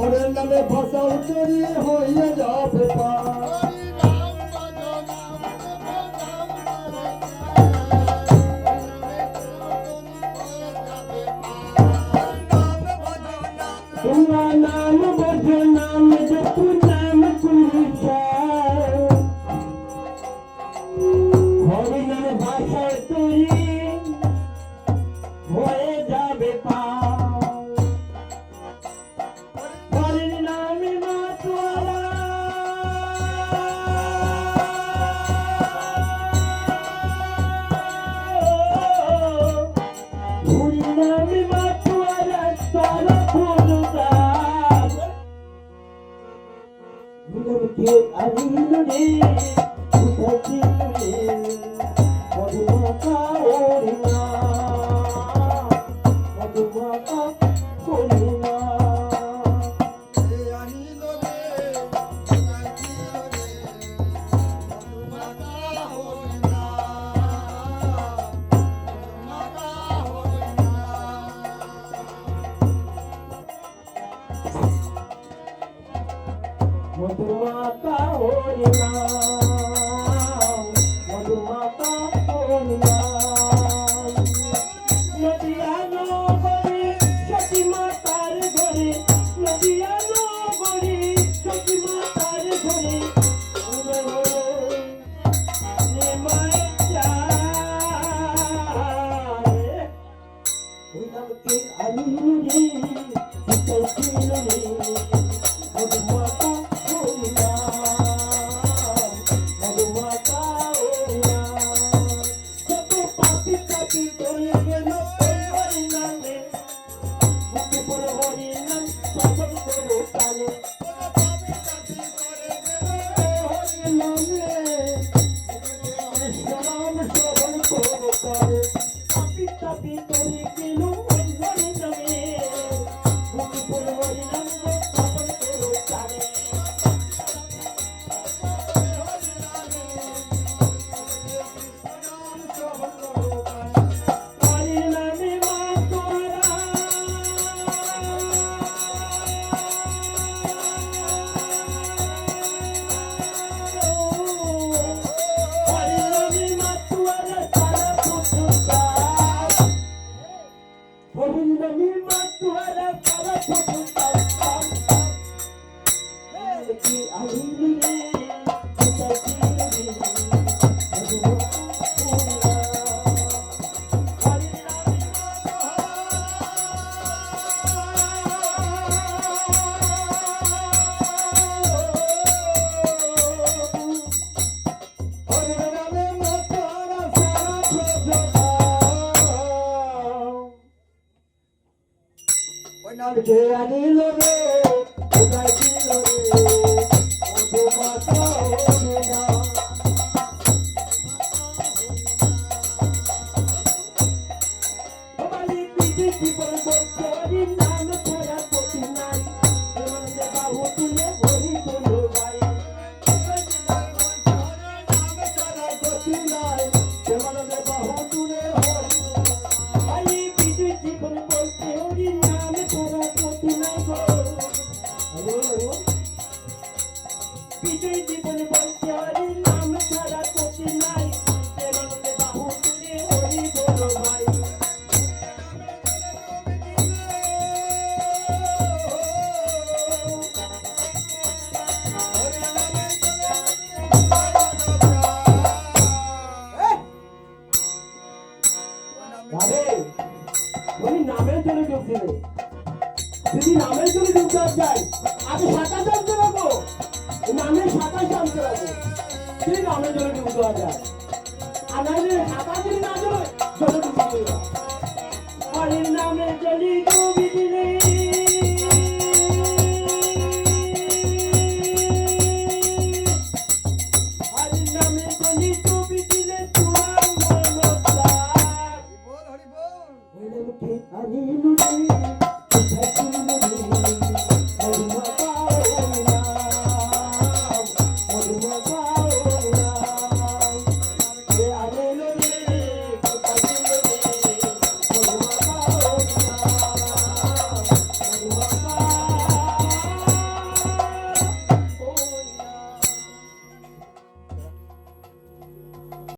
ওরে নামে ভাষাও তৈরি হয়ে যাবে পা তোমার নাম বধ নাম জপু নাম কুলিশা হরি নাম ভাষা তৈরি হয়ে যাবে পা হরির নামে মাতোয়ারা হরির নামে মাতোয়ারা তারা ফুলতা কে আনিল রে উঠাইছিল রে মধুমাতা ওরিনা মধুমাতা করিনা মধুমাতা হরিনা মধুমাতা হরিনা নদিয়া নগরী সতী মাতার ঘরে নদিয়া নগরী সতী মাতার ঘরে ওই নামকে আমি রে উঠাইছিল রে মধুমাতা নামকে আনিল রে উঠাইছিল রে মধুমাতা হরিনা বালি পিটি জীবন বলছে হরির নাম ছাড়া পতি নাই এমন বাহু তুলে হরি বলো ভাই নাম ছাড়া পতি নাই এমন বাহু তুলে হরি বালি পিটি জীবন বলছে হরির নাম ছাড়া পতি নাই বিজয় জীবন বলছে হরির নাম ছাড়া পতি নাই এমন বাহু তুলে হরি বলো ভাই নামের জন্য ডুবছিল যদি নামের জন্য ডুবতে যায় আগে সাঁতার জানতে রাখো নামের সাঁতার জানতে রাখো সেই নামের জন্য ডুবতে যায় আর নাহলে সাঁতার যদি না চলে জলে ডুবতে হরির নামে জলি ডুবি দিলে